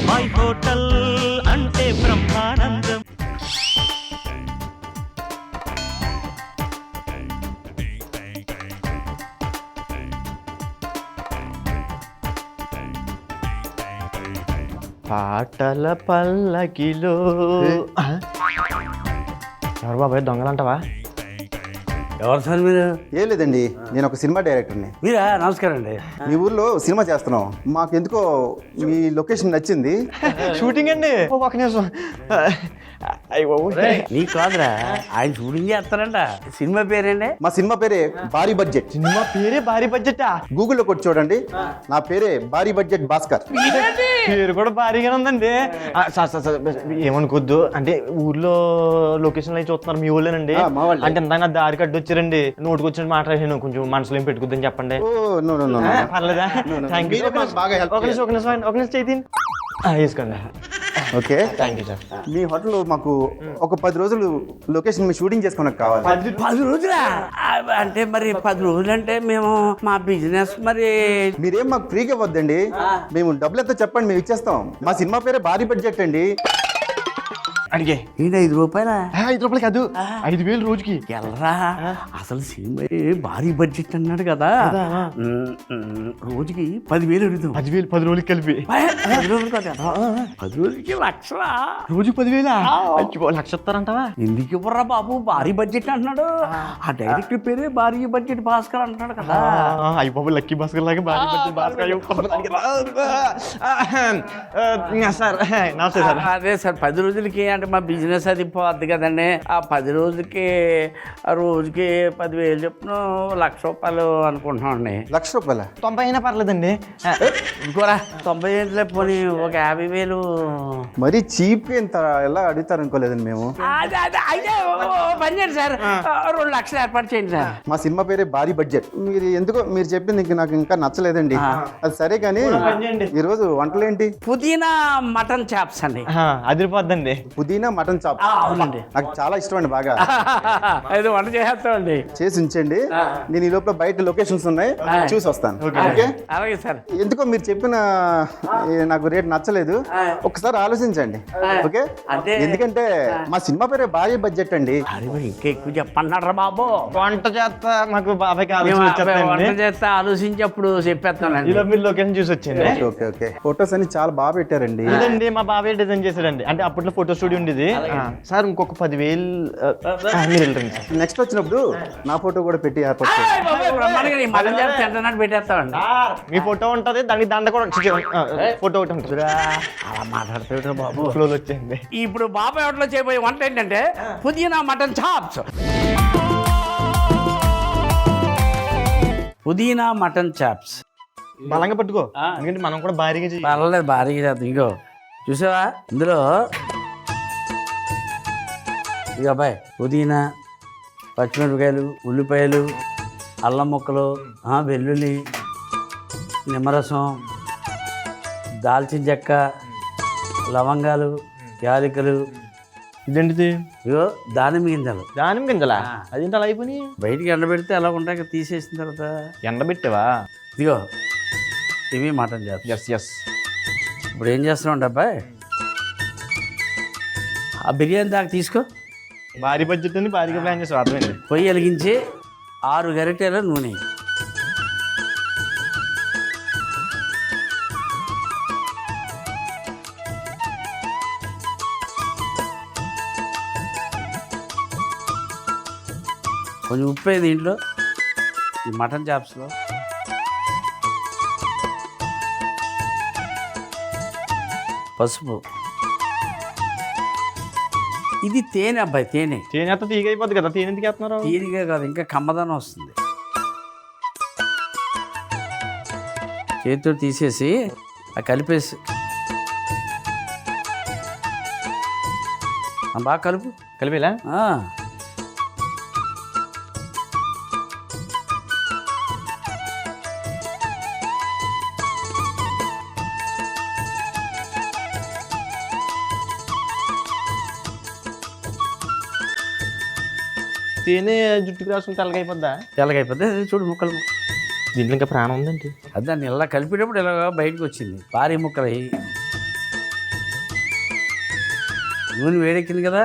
My hotel అంటే బ్రహ్మానందం. పాటల పల్లకిలో ఎవరు బాబాయ్ దొంగలంటావా? ఎవరు సార్ మీరు? ఏం లేదండి, నేను ఒక సినిమా డైరెక్టర్ని. మీరా? నమస్కారం అండి. మీ ఊర్లో సినిమా చేస్తున్నాం. మాకు ఎందుకో మీ లొకేషన్ నచ్చింది. షూటింగ్ అండి. ఒక నిమిషం. అయ్యో నీకు కాదురా, ఆయన షూటింగ్ చేస్తారంట. సినిమా పేరేండి? మా సినిమా పేరే భారీ బడ్జెట్. సినిమా పేరే భారీ బడ్జెటా? గూగుల్లో కొట్టి చూడండి, నా పేరే భారీ బడ్జెట్ భాస్కర్. పేరు కూడా భారీగానే ఉందండి. సార్ సార్ సార్ ఏమనుకోద్దు, అంటే ఊర్లో లొకేషన్ అయి చూస్తున్నారు మీ ఊళ్ళోనండి. మా వాళ్ళే. అంటే ఎంత నా దారి కట్టు వచ్చారండి, నోటుకు వచ్చినట్టు మాట్లాడాను. కొంచెం మనసులో ఏం పెట్టుకుద్దని చెప్పండి. Oh no no no. పర్లేదా? Thank you. మీరు మాకు బాగా help ఒక నిమిషం చేతి వేసుకోండి. Okay, thank you sir. మీ హోటల్లో మాకు ఒక 10 రోజులు లొకేషన్ మీ షూటింగ్ చేసుకోవడానికి కావాలి. 10 రోజులా? అంటే మరి 10 రోజులు అంటే మేము మా బిజినెస్ మరి. మీరేం మాకు ఫ్రీగా ఇవ్వద్దండి, మేము డబ్బులు ఎంత చెప్పండి, మేము ఇచ్చేస్తాం. మా సినిమా పేరే భారీ బడ్జెట్ అండి. అడిగే ఏంటి 5 రూపాయలా? 5 రూపాయలు కాదు, 5,000 రోజుకి. ఎల్లరా, అసలు సినిమా భారీ బడ్జెట్ అన్నాడు కదా. రోజుకి 10,000 అడుగుతాం. 10,000 10 రోజులకి కలిపి. 10 రోజులు కదా, 10 రోజులకి 1,00,000. రోజుకి 10,000? అయ్యో, 1,00,000 ఇస్తారంటావా? ఎందుకు ఇవ్వరా బాబు, భారీ బడ్జెట్ అంటున్నాడు. ఆ డైరెక్టర్ పేరే భారీ బడ్జెట్ భాస్కర్ అంటున్నాడు కదా. అయ్య బాబు, లక్కీ భాస్కర్ లాగా భారీ బడ్జెట్ భాస్కర్. సార్ నమస్తే సార్. అదే సార్, 10 రోజులకి అంటే మా బిజినెస్ అది పోద్ది కదండి. ఆ 10 రోజులకి రోజుకి 10,000 చొప్పున 1,00,000 రూపాయలు అనుకుంటున్నామండి. 1,00,000 రూపాయల? 90 అయినా పర్లేదండి. ఇంకోరా 90 ఏంటిలే, పోనీ ఒక 50,000. మరీ చీప్ ఇంత ఎలా అడుగుతారు అనుకోలేదండి మేము. అయితే పని చేయండి సార్, 2,00,000 ఏర్పాటు చేయండి సార్. మా సినిమా పేరే భారీ బడ్జెట్. మీరు ఎందుకో మీరు చెప్పింది నాకు ఇంకా నచ్చలేదండి. అది సరే కానీ ఈరోజు వంటలేంటి? పుదీనా మటన్ చాప్స్ అండి. అదిరిపోద్దండి. పుదీనా మటన్ చాప్. అవునండి, నాకు చాలా ఇష్టం అండి. బాగా అది వంట చేస్తామండి. చేసి ఉంచండి, నేను ఈ లోపల బయట లొకేషన్స్ ఉన్నాయి, చూసి వస్తాను. ఓకే, అలాగే సార్. ఎందుకో మీరు చెప్పిన నాకు రేట్ నచ్చలేదు, ఒకసారి ఆలోచించండి. ఓకే, ఎందుకంటే మా సినిమా పేరే భారీ బడ్జెట్ అండి. ఇంకా ఎక్కువ చెప్పన్నారా బాబు. వంట చేస్తా మాకు బాబాయ్కి వంట చేస్తా ఆలోచించి అప్పుడు చెప్పేస్తానండి. ఇలా మీరు లొకేషన్ చూసి వచ్చింది. ఓకే ఓకే, ఫొటోస్ అన్ని చాలా బాగా పెట్టారండి. ఇదండి మా బాబాయ్ డిజైన్ చేశాడండి. అంటే అప్పట్లో ఫోటో స్టూడియో ఉండేది సార్. ఇంకొక 10,000 మీరు వెళ్ళండి సార్. నెక్స్ట్ వచ్చినప్పుడు నా ఫోటో కూడా పెట్టి ఏర్పాటు చేయండి. మటన్ చేస్తే తింటున్నట్టు పెట్టేస్తామండి. మీ ఫోటో ఉంటది, దానికి దండ కూడా ఫోటో ఒకటి ఉంటుంది. అలా మాట్లాడుతూ బాబు ఫ్లోలో వచ్చేయండి. ఇప్పుడు బాబాయ్ హోటల్లో చేయబోయే వంట ఏంటంటే పుదీనా మటన్ చాప్స్. పుదీనా మటన్ చాప్స్ బలంగా పట్టుకో, ఎందుకంటే మనం కూడా భారీగా చేయాలి. పర్లేదు, భారీగా చేద్దాం. ఇంకో చూసావా, ఇందులో ఇక అబ్బాయి పుదీనా, పచ్చిమిరపకాయలు, ఉల్లిపాయలు, అల్లం ముక్కలు, వెల్లుల్లి, నిమ్మరసం, దాల్చిన చెక్క, లవంగాలు, యాలకులు. ఇదేంటిది? ఇగో దానిమ్మ గింజలు. దానిమ్మ గింజలా? అదేంటి అలా అయిపోయి? బయటికి ఎండబెడితే ఎలా ఉంటాయి, తీసేసిన తర్వాత ఎండబెట్టావా? ఇదిగో ఇవి మటన్ చేస్తాం. Yes yes. ఇప్పుడు ఏం చేస్తున్నావు అబ్బాయి, ఆ బిర్యానీ దాకా తీసుకో. భారీ బడ్జెట్ అని భారీగా ప్లాన్ చేసావు, అర్థమైంది. పొయ్యి వెలిగించి 6 గరిటెల నూనె. కొంచెం ఉప్పు అయింది దీంట్లో, ఈ మటన్ చాప్స్లో. పసుపు. ఇది తేనె అబ్బాయి, తేనె. తేనె అయితే తీగ అయిపోద్ది కదా, తేనె ఎందుకు వేస్తున్నారు? తీరిగా కాదు, ఇంకా కమ్మదనం వస్తుంది. చేతితో తీసేసి కలిపేసి బాగా కలుపు. కలిపేలా? తేనె జుట్టుకు రాసుకుని తెల్లగైపోద్దా? తెల్లగైపోద్ది. చూడు ముక్కలు, దీంట్లో ఇంకా ప్రాణం ఉందండి. అది దాన్ని ఇలా కలిపేటప్పుడు ఇలా బయటకు వచ్చింది. భారీ ముక్కలు నూనె వేడెక్కింది కదా,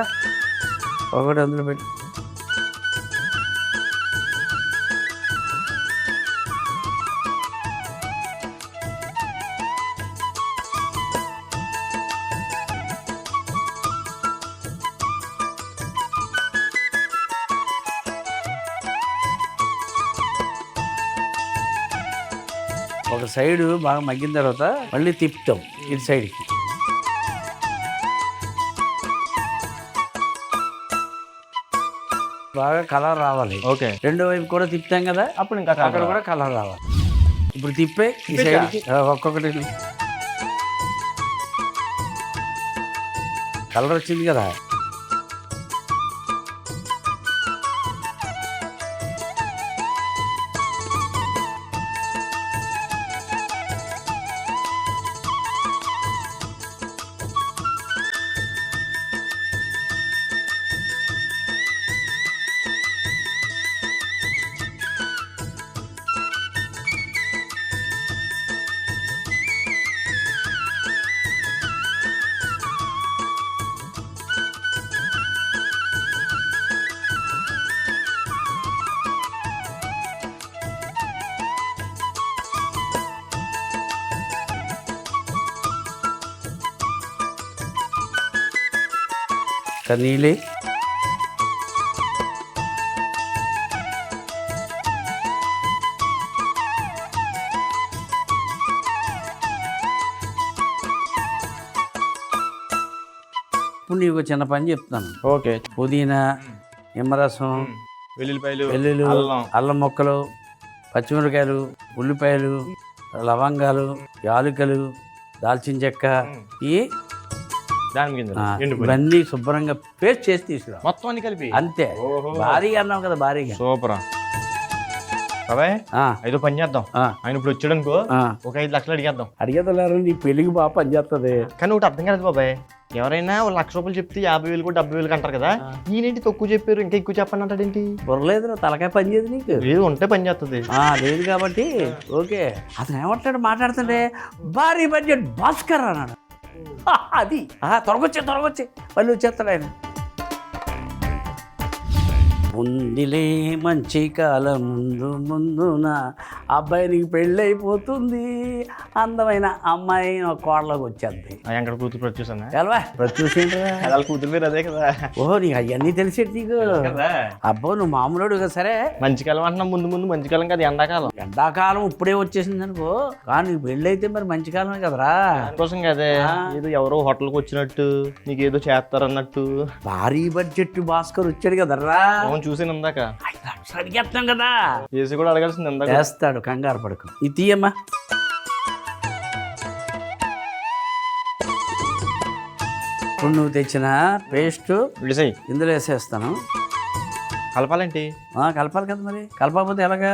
ఒకటి అందులో పెట్టి ఒక సైడు బాగా మగ్గిన తర్వాత మళ్ళీ తిప్పుతాం ఇటు సైడ్కి. బాగా కలర్ రావాలి. ఓకే, రెండో వైపు కూడా తిప్పుతాం కదా, అప్పుడు ఇంకా అక్కడ కూడా కలర్ రావాలి. ఇప్పుడు తిప్పే ఈ సైడ్కి ఒక్కొక్కటి కలర్ వచ్చింది కదా. నీళ్ళే ఇప్పుడు నీకు చిన్న పని చెప్తాను. ఓకే, పుదీనా, నిమ్మరసం, వెల్లుల్లిపాయలు, వెల్లుల్లి, అల్లం. అల్లం ముక్కలు, పచ్చిమిరకాయలు, ఉల్లిపాయలు, లవంగాలు, యాలకులు, దాల్చిన చెక్క, ఈ దాని గింజలు, ఎండిపోయి. ఇవన్నీ శుభ్రంగా పేస్ట్ చేసి తీసుకురా. మొత్తం అన్ని కలిపి. అంతే. భారీగా అన్నావు కదా, భారీగా. సూపర్ బాబాయ్. ఐదో పని చేద్దాం. ఆయన ఇప్పుడు వచ్చాడు అనుకో, ఒక 5 లక్షలు అడిగేద్దాం. అడిగేదలేరు, నీ పెళ్లికి బాగా పనిచేస్తుంది. కానీ ఒకటి అర్థం కాదు బాబాయ్, ఎవరైనా ₹1,00,000 చెప్తే 50,000 కూడా 70,000 అంటారు కదా. ఈయనేంటి తక్కువ చెప్పారు, ఇంకా ఎక్కువ చెప్పండి అంటాడేంటి? బుర్రలేదు, తలకాయ పని చేయదు నీకు. లేదు, ఉంటే పని చేస్తుంది. లేదు కాబట్టి ఓకే. అతను ఏమంటాడు మాట్లాడుతుంటే, భారీ బడ్జెట్ భాస్కర్ అన్నాడు. అది త్వరగొచ్చే మళ్ళీ వచ్చేస్తాడు ఆయన. ముందులే మంచి కాలం ముందున అబ్బాయి నీకు పెళ్ళి అయిపోతుంది, అందమైన అమ్మాయి కోడలోకి వచ్చేద్ది. అక్కడ కూతురు ప్రత్యూసన్నా ఎలవా ప్రత్యూసేంట్రా, వాళ్ళ కూతురు పేరు అదే కదా. ఓహో నీకు అవన్నీ తెలిసేటి నీకు. అబ్బో నువ్వు మామూలుడు కదా. సరే మంచి కాలం అంటున్నా, ముందు మంచి కాలం కదా, ఎండాకాలం. ఎండాకాలం ఇప్పుడే వచ్చేసింది అనుకో, కానీ నీకు పెళ్ళి అయితే మరి మంచి కాలమే కదరా. కోసం కదే, ఏదో ఎవరో హోటల్కి వచ్చినట్టు నీకు ఏదో చేస్తారన్నట్టు. భారీ బడ్జెట్ భాస్కర్ వచ్చాడు కదరా. చూసాను ఇందాక. 5 లక్షలు అడిగేస్తాం కదా. ఏసీ కూడా అడగాల్సింది ఇందాక. చేస్తాడు, కంగారు పడకు. ఇది తీయమ్మా. ఇప్పుడు నువ్వు తెచ్చిన పేస్ట్ ఇందులో వేసేస్తాను. కలపాలేంటి? కలపాలి కదా, మరి కలపకపోతే ఎలాగా?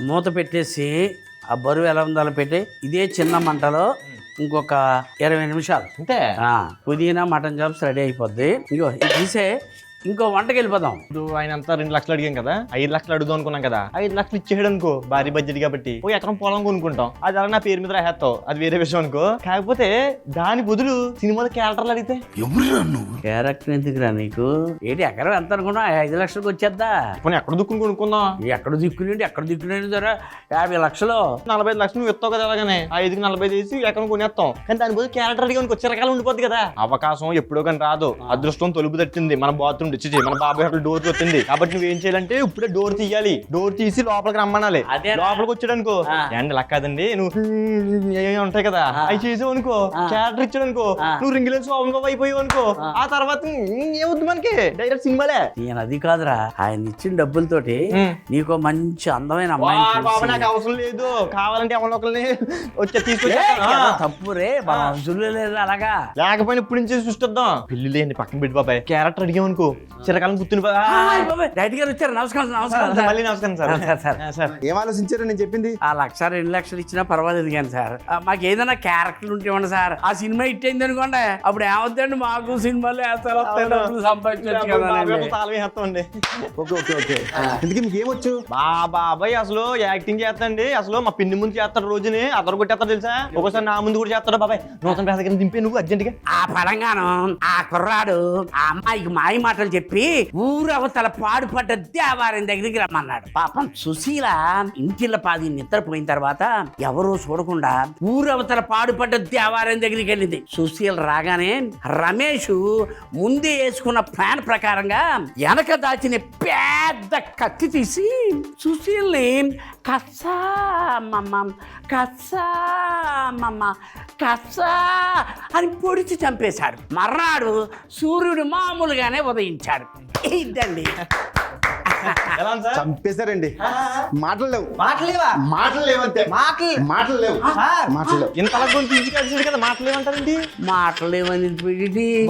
మూత పెట్టేసి ఆ బరువు ఎలా ఉందో అలా పెట్టి ఇదే చిన్న మంటలో ఇంకొక 20 నిమిషాలు అంతే. పుదీనా మటన్ చాప్స్ రెడీ అయిపోద్ది. ఇగో ఇది తీసే ఇంకో వంటకి వెళ్ళిపోదాం. ఇప్పుడు ఆయన అంతా 2 లక్షలు అడిగాం కదా, 5 లక్షలు అడుగుదాం అనుకున్నాం కదా. 5 లక్షలు ఇచ్చేయడం అనుకో, భారీ బడ్జెట్ కాబట్టి ఓ ఎకరం పొలం కొనుక్కుంటాం. అది అలా నా పేరు మీద రాసేస్తావు, అది వేరే విషయం అనుకో. కాకపోతే దాని బదులు సినిమాలో క్యారెక్టర్లు అడిగితే క్యారెక్టర్ ఎందుకురా నీకు? ఏంటి ఎకరం ఎంత అనుకున్నా 5 లక్షలకు వచ్చేద్దా? ఇప్పుడు ఎక్కడ దుక్కుని కొనుక్కుందాం? ఎక్కడ దిక్కునేది ధర 50 లక్షలు 45 లక్షలు నువ్వు ఇస్తావు కదా. అలాగనే 5కి 40 చేసి ఎకరం కొనేస్తాం. కానీ దాని బదులు క్యారెక్టర్ అడిగి వచ్చే రకాలు ఉండిపోద్ది కదా. అవకాశం ఎప్పుడో కానీ రాదు. అదృష్టం తలుపు తట్టింది, మన బాత్రూమ్ మన బాబాయ్ అక్కడ డోర్ వచ్చింది కాబట్టి నువ్వేం చేయాలంటే ఇప్పుడే డోర్ తీయాలి. డోర్ తీసి లోపలికి రమ్మనాలి. లోపలికి వచ్చాడు అనుకో, అండ్ ఇలా కాదండి నువ్వు ఏమి ఉంటాయి కదా అవి చేసావు అనుకో, క్యారెక్టర్ ఇచ్చాడు అనుకో, నువ్వు రింగిలో సోమగా అయిపోయావు అనుకో, ఆ తర్వాత ఏమవుద్దు మనకి డైరెక్ట్ సినిమాలే. నేను అది కాదురా, ఆయన ఇచ్చిన డబ్బులతోటి నీకు మంచి అందమైన అమ్మాయి. బాబా నాకు అవసరం లేదు, కావాలంటే ఎవరిని ఒకరిని వచ్చి తీసుకొచ్చా. తప్పురే, మన అవసరం లేదు అలాగా. లేకపోయినా ఇప్పుడు నుంచి సృష్టిద్దాం. పెళ్లి లేని పక్కన పెట్టి బాబాయ్ క్యారెక్టర్ అడిగాం అనుకో, చిరకాలం గుర్తుని రైట్ గారు వచ్చారు. నమస్కారం నమస్కారం సార్. మళ్ళీ నమస్కారం సార్. సార్ సార్ ఏం ఆలోచించారో నేను చెప్పింది. ఆ 1,00,000-2,00,000 ఇచ్చినా పర్వాలేదు కానీ సార్ మాకు ఏదైనా క్యారెక్టర్లు ఉంటేమండి సార్. ఆ సినిమా హిట్ అయింది అనుకోండి, అప్పుడు ఏమవుతాయండి మాకు సినిమాలు వేస్తారు, డబ్బులు సంపాదించవచ్చు కదా. తాళం ఓకే ఓకే ఓకే. ఇందుకే మీకు ఏమొచ్చు? బాబాయ్ అసలు యాక్టింగ్ చేస్తాండి. అసలు మా పిన్ని ముందు చేస్తాడు రోజుని అదరు కొట్టేస్తాడు తెలుసా. ఒకసారి నా ముందు కూడా చేస్తాడు. బాబాయ్ నూతన పేద కింద దింపే నువ్వు అర్జెంట్ గా. ఆ పడంగాను ఆ కుర్రాడు ఆ అమ్మాయికి మాయ మాటలు చెప్పి ఊరవతల పాడుపడ్డ దేవాలయం దగ్గరికి రమ్మన్నాడు. పాపం సుశీల ఇంటిల్ల పాది నిద్రపోయిన తర్వాత ఎవరో చూడకుండా ఊరవతల పాడుపడ్డ దేవాలయం దగ్గరికి వెళ్ళింది. సుశీల రాగానే రమేష్ ముందే వేసుకున్న ప్లాన్ ప్రకారంగా వెనక దాచిన పెద్ద కత్తి తీసి సుశీల్ని కస్సా అని పొడిచి చంపేశాడు. మర్నాడు సూర్యుడు మామూలుగానే ఉదయించాడు. ఇదండి. ఎలా ఉంది సార్? చంపేశారండి. మాటలు లేవు. మాటలేవా? మాటలు లేవంతే. మాటలు లేవు. మాటలు లేవు. ఇంతలా గురించి తీసుకొచ్చాడు కదా, మాటలేమంటారండి మాటలేమని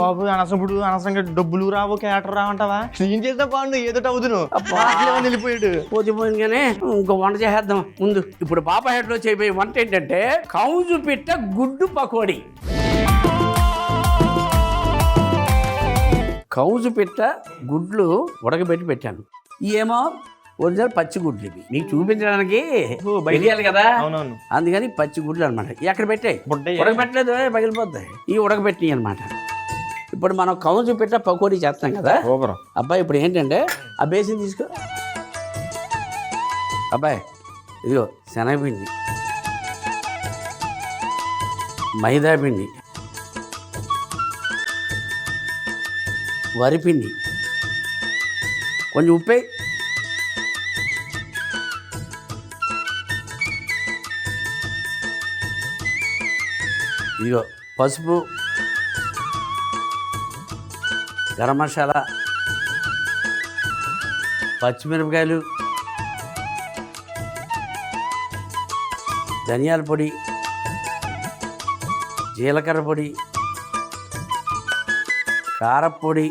బాబు. అనవసరంగా డబ్బులు రావు, క్యారెక్టర్ రావంటావా? ఏం చేద్దాం బాగుండు, ఏదో అవుతును. మాటలేమని వెళ్ళిపోయాడు. పోతే ఇంకో వంట చేద్దాం ముందు. ఇప్పుడు బాబా హెడ్ లో చేయబోయే వంట ఏంటంటే కౌజు పిట్ట గుడ్డు పకోడీ. కౌజు పిట్ట గుడ్లు ఉడకబెట్టి పెట్టాను. ఏమో ఒరిజినల్ పచ్చి గుడ్లు ఇవి మీకు చూపించడానికి తెలియాలి కదా. అవునవును. అందుకని పచ్చి గుడ్లు అనమాట. ఎక్కడ పెట్టాయి బుడ్డయ్య. ఉడకబెట్టలేదు, పగిలిపోతాయి. ఇవి ఉడకబెట్టినాయి అనమాట. ఇప్పుడు మనం కౌజు పిట్ట పకోడీ చేస్తాం కదా. అబ్బాయి ఇప్పుడు ఏంటంటే ఆ బేసిన్ తీసుకో. అబ్బాయి ఇదిగో శనగపిండి, మైదా పిండి, వరిపిండి, కొంచెం ఉప్పే, ఇదిగో పసుపు, గరం మసాలా, పచ్చిమిరపకాయలు, ధనియాల పొడి, జీలకర్ర పొడి, కారపొడి,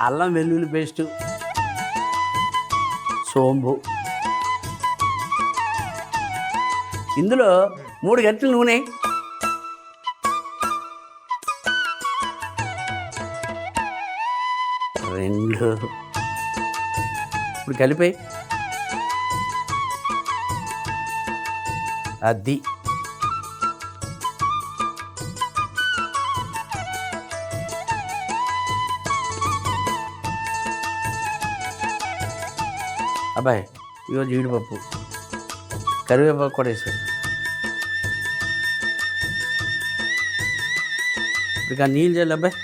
అల్లం వెల్లుల్లి పేస్టు, సోంపు. ఇందులో 3 గంటల నూనె, ఇప్పుడు కలిపే అది. అబ్బాయి ఇగో జీడిపప్పు, కరివేపాకు కూడా వేసాడు. ఇక నీళ్ళు చల్లి అబ్బాయి.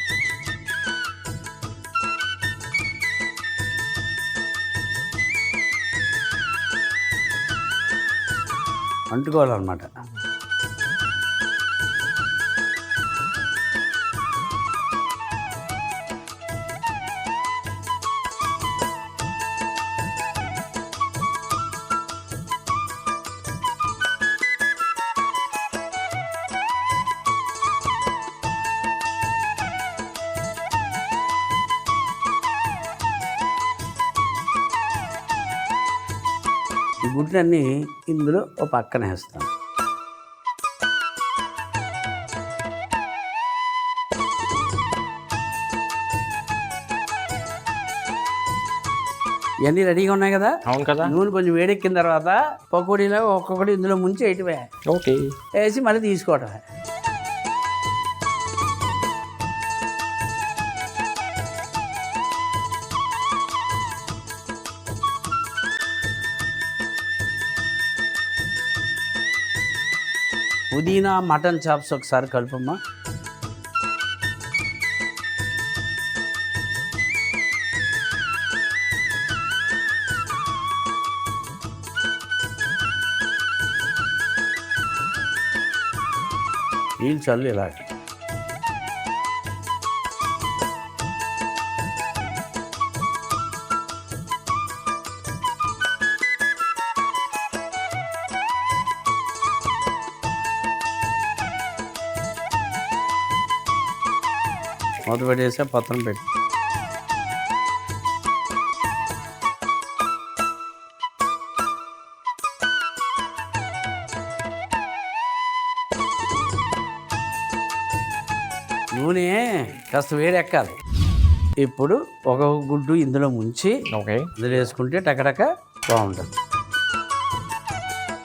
అంటుకోవాలన్నమాట. ఈ గుడ్లన్నీ ఇందులో ఒక పక్కన వేస్తాం. ఇవన్నీ రెడీగా ఉన్నాయి కదా. అవును కదా. నూనె కొంచెం వేడెక్కిన తర్వాత పకోడీలో ఒక్కొక్కటి ఇందులో ముంచి వేయటమే. ఓకే. వేసి మళ్ళీ తీసుకోవటమే. పుదీనా మటన్ చాప్స్ ఒకసారి కలుపమ్మా. నీళ్ళు చల్లు ఇలా. మూత పెట్టేసా పత్రం పెట్టి. నూనె కాస్త వేడెక్కాలి. ఇప్పుడు ఒక గుడ్డు ఇందులో ముంచి ఓకే. ఇందులో వేసుకుంటే టకటక బాగుంటుంది.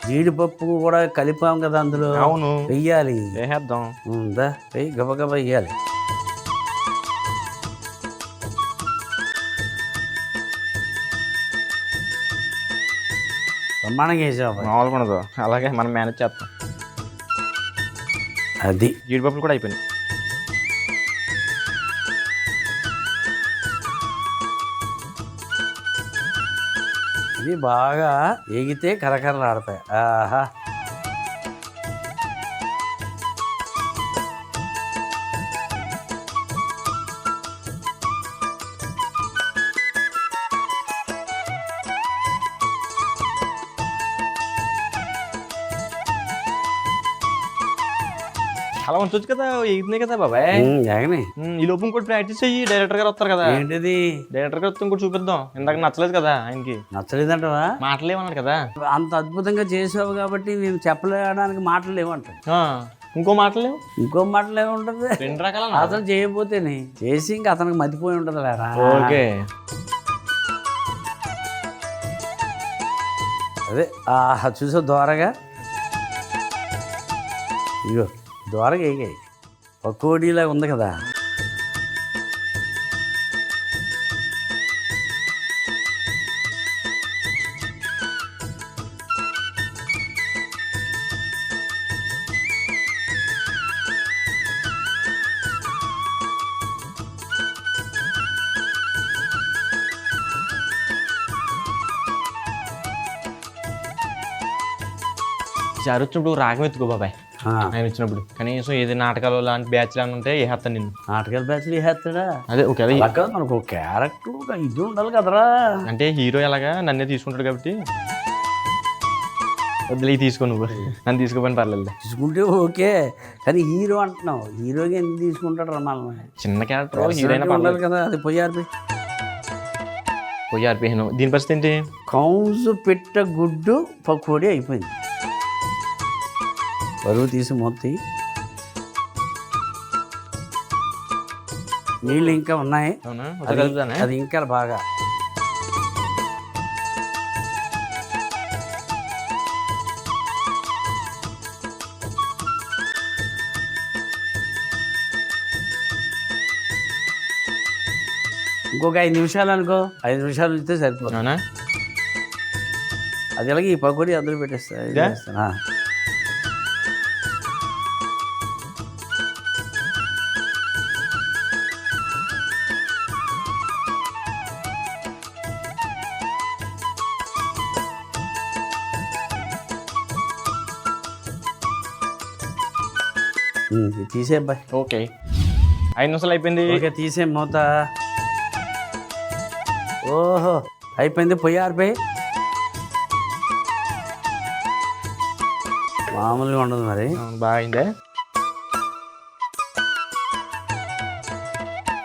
జీడిపప్పు కూడా కలిపాం కదా అందులో. అవును. వెయ్యాలి. వేసేద్దాం. ఉందా వెయ్యి గబగబ వెయ్యాలి. బ్రహ్మాండంగా వేసాం. మామూలుగా ఉండదు. అలాగే మనం మేనేజ్ చేస్తాం. అది జీడిపప్పులు కూడా అయిపోయినాయి. ఇది బాగా ఎగితే కరకరలు ఆడతాయి. ఆహా, అలా ఉంచొచ్చు కదా, ఎగుతున్నాయి కదా బాబాయ్. జాగనే. ఈ లోపు ఇంకోటి ప్రాక్టీస్ అయ్యి డైరెక్టర్ గారు వస్తారు కదా. ఏంటిది? డైరెక్టర్ గారు వస్తే ఇంకోటి చూపిద్దాం. ఇందాక నచ్చలేదు కదా ఆయనకి. నచ్చలేదంటవా? మాటలేమన్నాడు కదా. అంత అద్భుతంగా చేసావు కాబట్టి నేను చెప్పలేడానికి మాటలు లేవంటాడు. ఇంకో మాటలేవు. ఇంకో మాటలు ఏముంటది? 2 రకాల అసలు చేయకపోతేనే చేసి ఇంకా అతనికి మతిపోయి ఉంటుంది లేరా. ఓకే. అదే చూసావు దోరగా. ఇగో దోరగా ఎగాయి. పకోడీలా ఉంది కదా. సార్ వచ్చినప్పుడు రాగం ఎత్తుకో బాబాయ్. ఆయన వచ్చినప్పుడు కనీసం ఏది నాటకాలు లాంటి బ్యాచ్ లాంటి ఉంటే వేస్తాను నిన్ను. నాటకాల బ్యాచ్లు వేస్తాడా? అదే ఓకే. మనకు ఒక క్యారెక్టర్ ఇది ఉండాలి కదరా. అంటే హీరో ఎలాగా నన్నే తీసుకుంటాడు కాబట్టి వద్దులే తీసుకో. నువ్వు నన్ను తీసుకోపోయిన పర్లేదు. తీసుకుంటే ఓకే, కానీ హీరో అంటున్నావు. హీరోగా ఎందుకు తీసుకుంటాడు రా మనల్ని? చిన్న క్యారెక్టర్ హీరోయిన్ ఉండాలి కదా. అది పొయ్యార్పి దీని పరిస్థితి ఏంటి? కౌజు పెట్ట గుడ్డు పకోడీ అయిపోయింది. బరువు తీసి మొత్తి. నీళ్ళు ఇంకా ఉన్నాయి. అవునా? అది ఇంకా బాగా. ఇంకొక 5 నిమిషాలు అనుకో. 5 నిమిషాలు ఉంచితే సరిపోతుంది. అవునా? అది ఎలాగ ఈ పకోడీ అందులో పెట్టేస్తా. తీసే అబ్బాయి. ఓకే. 5 నిమిషాలు అయిపోయింది. ఓకే తీసే మూత. ఓహో అయిపోయింది. పొయ్యారిపోయి మామూలుగా ఉండదు మరి. బాగుందే.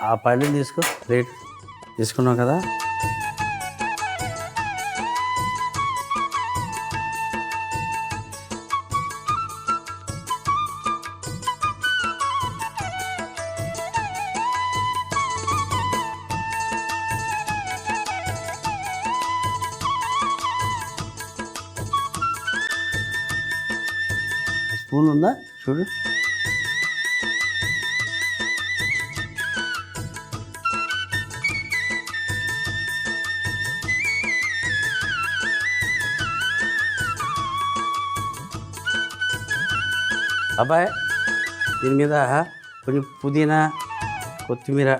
ఆ పళ్ళని తీసుకో. రేట్ తీసుకున్నావు కదా. స్పూన్ ఉందా చూడు. అబ్బాయి దీని మీద కొంచెం పుదీనా, కొత్తిమీర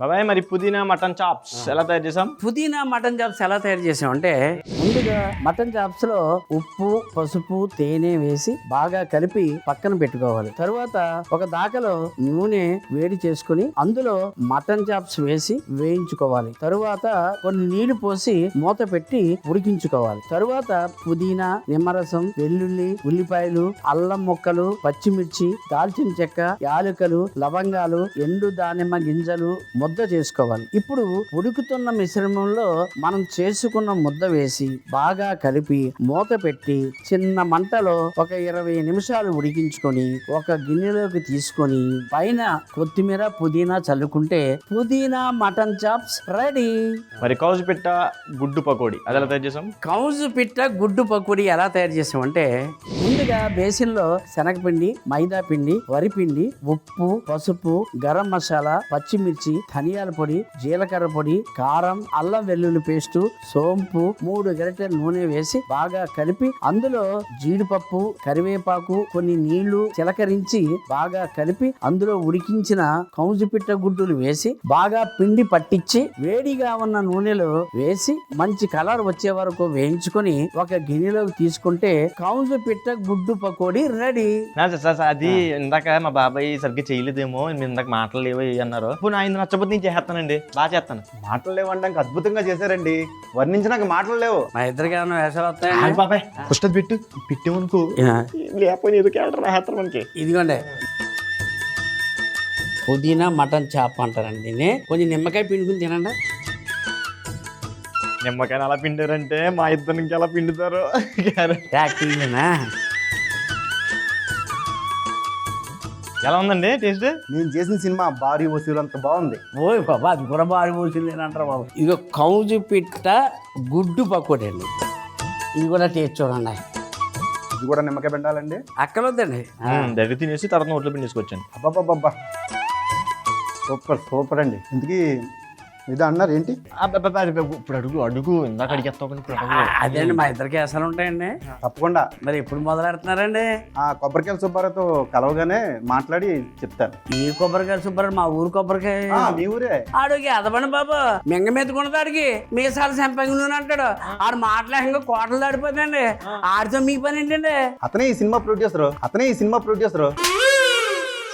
బాబాయ్ మరి పుదీనా మటన్ చాప్స్ ఎలా తయారు చేసాం? పుదీనా మటన్ చాప్స్ ఎలా తయారు చేసామంటే ముందుగా మటన్ చాప్స్ లో ఉప్పు, పసుపు, తేనె వేసి బాగా కలిపి పక్కన పెట్టుకోవాలి. తరువాత ఒక దాకలో నూనె వేడి చేసుకుని అందులో మటన్ చాప్స్ వేసి వేయించుకోవాలి. తరువాత కొన్ని నీళ్లు పోసి మూత పెట్టి ఉడికించుకోవాలి. తరువాత పుదీనా, నిమ్మరసం, వెల్లుల్లి, ఉల్లిపాయలు, అల్లం ముక్కలు, పచ్చిమిర్చి, దాల్చిన చెక్క, యాలకులు, లవంగాలు, ఎండు దానిమ్మ గింజలు ముద్ద చేసుకోవాలి. ఇప్పుడు ఉడుకుతున్న మిశ్రమంలో మనం చేసుకున్న ముద్ద వేసి బాగా కలిపి మూత పెట్టి చిన్న మంటలో ఒక 20 నిమిషాలు ఉడికించుకొని ఒక గిన్నెలోకి తీసుకొని పైన కొత్తిమీర, పుదీనా చల్లుకుంటే పుదీనా మటన్ చాప్స్ రెడీ. మరి కౌజు పిట్ట గుడ్డు పకోడీ అది ఎలా తయారు చేసాం? కౌజు పిట్ట గుడ్డు పకోడీ ఎలా తయారు చేసామంటే ముందుగా బేసిన్లో శనగపిండి, మైదా పిండి, వరిపిండి, ఉప్పు, పసుపు, గరం మసాలా, పచ్చిమిర్చి, ధనియాల పొడి, జీలకర్ర పొడి, కారం, అల్లం వెల్లుల్లి పేస్టు, సోంపు, 3 గరిటెల నూనె వేసి బాగా కలిపి అందులో జీడిపప్పు, కరివేపాకు, కొన్ని నీళ్లు చిలకరించి బాగా కలిపి అందులో ఉడికించిన కౌజుపిట్ట గుడ్డులు వేసి బాగా పిండి పట్టించి వేడిగా ఉన్న నూనెలో వేసి మంచి కలర్ వచ్చే వరకు వేయించుకొని ఒక గిన్నెలోకి తీసుకుంటే కౌజుపిట్ట గుడ్డు పకోడీ రెడీ. అది ఇందాక మా బాబాయ్ సరిగ్గా చేయలేదేమో, మీరు ఇందాక మాటలు లేవో అన్నారు. ఇప్పుడు ఆయన నచ్చకపోతే నేను చేస్తానండి, బాగా చేస్తాను. మాటలు లేవడానికి అద్భుతంగా చేశారండి. వర్ణించడానికి మాటలు లేవు. మా ఇద్దరికి ఏమైనా వేషాలు వస్తాయండి? ఆగు బాబాయ్, ఫస్ట్ అది పెట్టేమనుకో లేకపోతే ఏదో క్యారెక్టర్ రాస్తారు మనకి. ఇదిగోండి పుదీనా మటన్ చాప్ అంటారండి దీన్ని. కొంచెం నిమ్మకాయ పిండుకుని తినండి. నిమ్మకాయని అలా పిండారంటే మా ఇద్దరు ఇంకెలా పిండుతారు. యాక్టింగ్నా ఎలా ఉందండి టేస్ట్? నేను చేసిన సినిమా భారీ వసూలు అంత బాగుంది. ఓయ్ బాబా, అది కూడా బాగా పోసింది అంటారు బాబు. ఇదిగో కౌజు పిట్ట గుడ్డు పకోడీ అండి. ఇది కూడా టేస్ట్ చూడండి. ఇది కూడా నిమ్మకాయ పిండాలండి? అక్కలొద్దండి. దగ్గర తినేసి తర్వాత నోట్లో పిండేసుకొచ్చాను. అబ్బాబ్బాబ్బా, సూపర్ సూపర్ అండి. ఇంతకీ ఇదా అన్నారు ఏంటి? ఇప్పుడు అడుగు ఇందాక అడిగేస్తావు. అదేండి మా ఇద్దరికి అసలు ఉంటాయండి. తప్పకుండా. మరి ఎప్పుడు మొదలెడుతున్నారండి? ఆ కొబ్బరికాయల సుబ్బారావుతో కలవగానే మాట్లాడి చెప్తాను. ఈ కొబ్బరికాయ సుబ్బారావు మా ఊరు కొబ్బరికాయ. మీ ఊరే. ఆడికి అదబండి బాబు మింగ మెత్తుకున్నది. ఆడికి మీసాలు సెంపంగి నూనె అంటాడు. ఆడు మాట్లాడంగా కోటలు దాడిపోతుందండి. ఆడితో మీ పని ఏంటండి? అతనే ఈ సినిమా ప్రొడ్యూసరు.